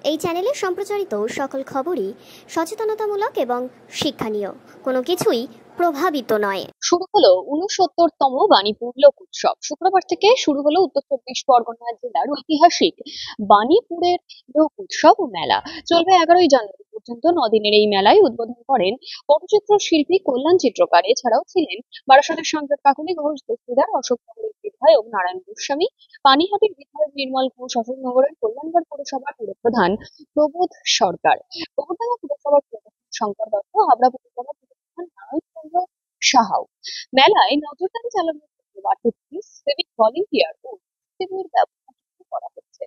এই চ্যানেলে সম্প্রচারিত সকল খবরই সচেতনতামূলক এবং শিক্ষণীয়, কোনো কিছুই প্রভাবিত নয়। শুরু হলো ৬৯তম বাণীপুর লোক উৎসব। শুক্রবার থেকে শুরু হলো উত্তর চব্বিশ পরগনা জেলার ঐতিহাসিক বাণীপুরের লোক উৎসব ও মেলা। চলবে ১১ই জানুয়ারি পর্যন্ত। ৯ দিনের এই মেলায় উদ্বোধন করেন পটচিত্র শিল্পী কল্যাণ চিত্রকার। এছাড়াও ছিলেন বারাসাতের সাংসদ কাকলি ঘোষ, দস্তিদার অশোকনগরের বিধায়ক নারায়ণ গোস্বামী, পানিহাটির বিধায়ক নির্মল ঘোষ, অশোকনগরের কল্যাণগড় পৌরসভার পুরপ্রধান প্রবোধ সরকার, গোবরডাঙ্গা পুরসভার প্রধান শঙ্কর দত্ত, হাবড়া পুরসভার প্রধান নারায়ণ চন্দ্র সাহাও। মেলায় নজরদারি চালানোর জন্য বাড়তি পুলিশ, সিভিক ভলেন্টিয়ার ও সিভির ব্যবস্থা করা হচ্ছে।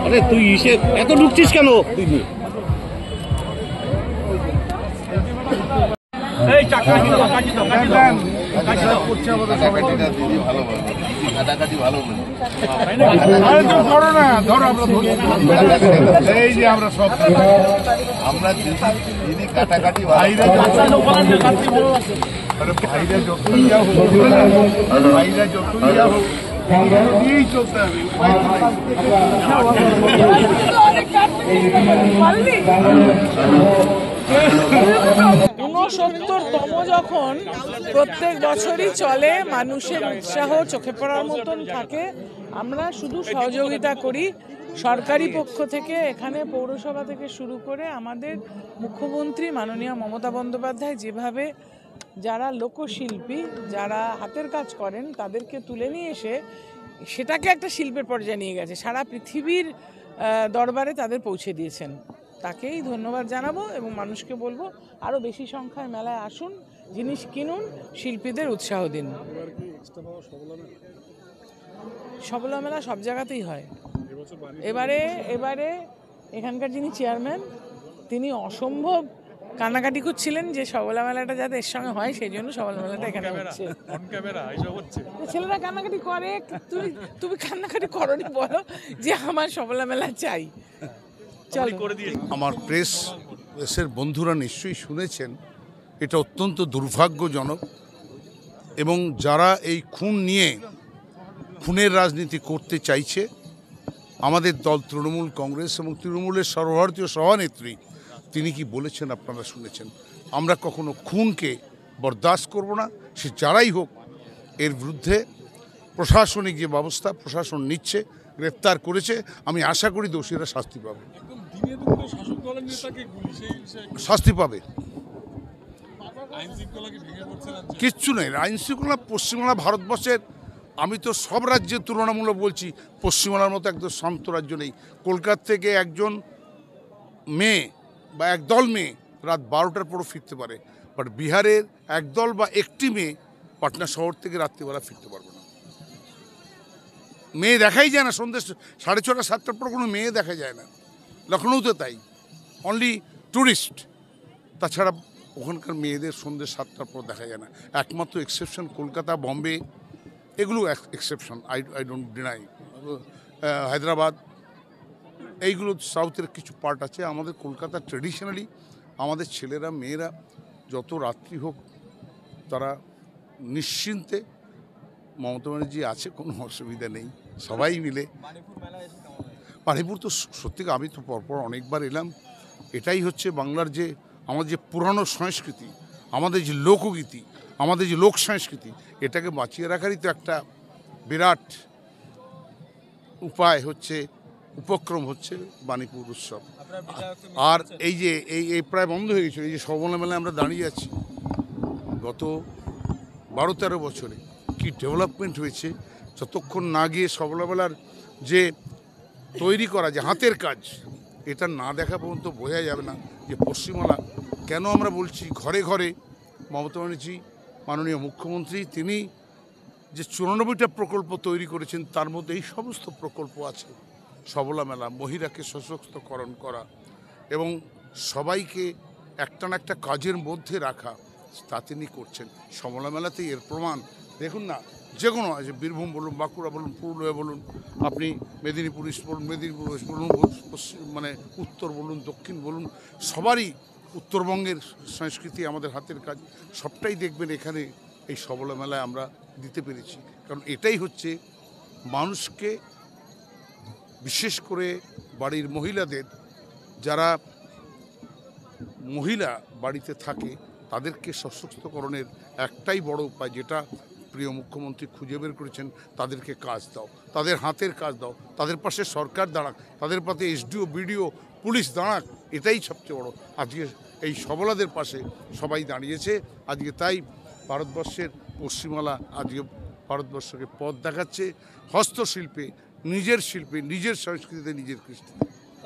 আরে তুই ইসে এত ঢুকছিস কেন? এই চাকা দিদি ভালো কাটাকাটি ভালো ধরো না, ধরো আমরা এই যে আমরা সব আমরা দিদি কাটাকাটি ভাইরা ভাইরা যতই যা হোক, ভাইরা যতই যা হোক দিয়েই চলতে হবে। ৬৯তম যখন প্রত্যেক বছরই চলে, মানুষের উৎসাহ চোখে পড়ার মতন থাকে। আমরা শুধু সহযোগিতা করি সরকারি পক্ষ থেকে। এখানে পৌরসভা থেকে শুরু করে আমাদের মুখ্যমন্ত্রী মাননীয় মমতা বন্দ্যোপাধ্যায় যেভাবে যারা লোকশিল্পী, যারা হাতের কাজ করেন তাদেরকে তুলে নিয়ে এসে সেটাকে একটা শিল্পের পর্যায়ে নিয়ে গেছে, সারা পৃথিবীর দরবারে তাদের পৌঁছে দিয়েছেন। তাকেই ধন্যবাদ জানাবো এবং মানুষকে বলবো আরও বেশি সংখ্যায় মেলায় আসুন, জিনিস কিনুন, শিল্পীদের উৎসাহ দিন। সবলা মেলা সব জায়গাতেই হয়। এবারে এখানকার যিনি চেয়ারম্যান তিনি অসম্ভব কান্নাকাটি করছিলেন যে সবলা মেলাটা যাতে এর সঙ্গে হয়, সেই জন্য সবলা মেলাটা এখানে হচ্ছে। ছেলেরা কান্নাকাটি করে, তুমি কান্নাকাটি করনি, বলো যে আমার সবলা মেলা চাই। আমার প্রেসের বন্ধুরা নিশ্চয়ই শুনেছেন, এটা অত্যন্ত দুর্ভাগ্যজনক এবং যারা এই খুনের রাজনীতি করতে চাইছে, আমাদের দল তৃণমূল কংগ্রেস এবং তৃণমূলের সর্বভারতীয় সভানেত্রী তিনি কি বলেছেন আপনারা শুনেছেন। আমরা কখনো খুনকে বরদাস্ত করব না, সে যারাই হোক। এর বিরুদ্ধে প্রশাসনিক যে ব্যবস্থা প্রশাসন নিচ্ছে, গ্রেপ্তার করেছে, আমি আশা করি দোষীরা শাস্তি পাবে, শাস্তি পাবে। কিচ্ছু নেই আইন শৃঙ্খলা। পশ্চিমবাংলা ভারতবর্ষের, আমি তো সব রাজ্যের তুলনামূলক বলছি, পশ্চিমবাংলার মতো একদম শান্ত রাজ্য নেই। কলকাতা থেকে একজন মেয়ে বা একদল মেয়ে রাত 12টার পরও ফিরতে পারে, বাট বিহারের একদল বা একটি মেয়ে পাটনা শহর থেকে রাত্রিবেলা ফিরতে পারবে না। মেয়ে দেখাই যায় না, সন্ধ্যে 6:30 7টার পর কোনো মেয়ে দেখা যায় না। লখনৌতে তাই, অনলি ট্যুরিস্ট। তাছাড়া ওখানকার মেয়েদের সন্ধ্যে 7টার পর দেখা যায় না। একমাত্র এক্সেপশন কলকাতা, বম্বে, এগুলো exception, I don't deny. Hyderabad, এইগুলো সাউথের কিছু পার্ট আছে। আমাদের কলকাতা ট্রেডিশনালি আমাদের ছেলেরা মেয়েরা যত রাত্রি হোক তারা নিশ্চিন্তে, মমতা ব্যানার্জি আছে, কোনো অসুবিধা নেই, সবাই মিলে। বাণীপুর তো সত্যি, আমি তো পরপর অনেকবার এলাম। এটাই হচ্ছে বাংলার যে আমাদের যে পুরানো সংস্কৃতি, আমাদের যে লোকগীতি, আমাদের যে লোক সংস্কৃতি, এটাকে বাঁচিয়ে রাখারই তো একটা বিরাট উপায় হচ্ছে, উপক্রম হচ্ছে বাণীপুর উৎসব। আর এই যে এই প্রায় বন্ধ হয়ে গেছিলো, এই যে সবলা মেলায় আমরা দাঁড়িয়ে আছি, গত 12-13 বছরে কি ডেভেলপমেন্ট হয়েছে। যতক্ষণ না গিয়ে সবলা মেলার যে তৈরি করা যে হাতের কাজ, এটা না দেখা পর্যন্ত বোঝা যাবে না যে পশ্চিমবাংলা কেন। আমরা বলছি ঘরে ঘরে মমতা ব্যানার্জি মাননীয় মুখ্যমন্ত্রী তিনি যে 94টা প্রকল্প তৈরি করেছেন, তার মধ্যে এই সমস্ত প্রকল্প আছে। সবলা মেলা, মহিলাকে সশক্তকরণ করা এবং সবাইকে একটা না একটা কাজের মধ্যে রাখা, তা তিনি করছেন। সবলা মেলাতেই এর প্রমাণ। দেখুন না, যে কোনো আছে, বীরভূম বলুন, বাঁকুড়া বলুন, পুরুলিয়া বলুন, আপনি মেদিনীপুর ইস্ট বলুন, মেদিনীপুর ওয়েস্ট বলুন, মানে উত্তর বলুন, দক্ষিণ বলুন, সবারই উত্তরবঙ্গের সংস্কৃতি, আমাদের হাতের কাজ, সবটাই দেখবেন এখানে এই সবলা মেলায় আমরা দিতে পেরেছি। কারণ এটাই হচ্ছে মানুষকে, বিশেষ করে বাড়ির মহিলাদের, যারা মহিলা বাড়িতে থাকে তাদেরকে সশক্তকরণের একটাই বড় উপায়, যেটা প্রিয় মুখ্যমন্ত্রী খুঁজে বের করেছেন, তাদেরকে কাজ দাও, তাদের হাতের কাজ দাও, তাদের পাশে সরকার দাঁড়াক, তাদের পাশে এসডিও বিডিও পুলিশ দাঁড়াক। এটাই সবচেয়ে বড়। আজকে এই সবলাদের পাশে সবাই দাঁড়িয়েছে। আজকে তাই ভারতবর্ষের পশ্চিমবাংলা আজকে ভারতবর্ষকে পথ দেখাচ্ছে হস্তশিল্পে, নিজের শিল্পে, নিজের সংস্কৃতিতে, নিজের কৃষ্টিতে।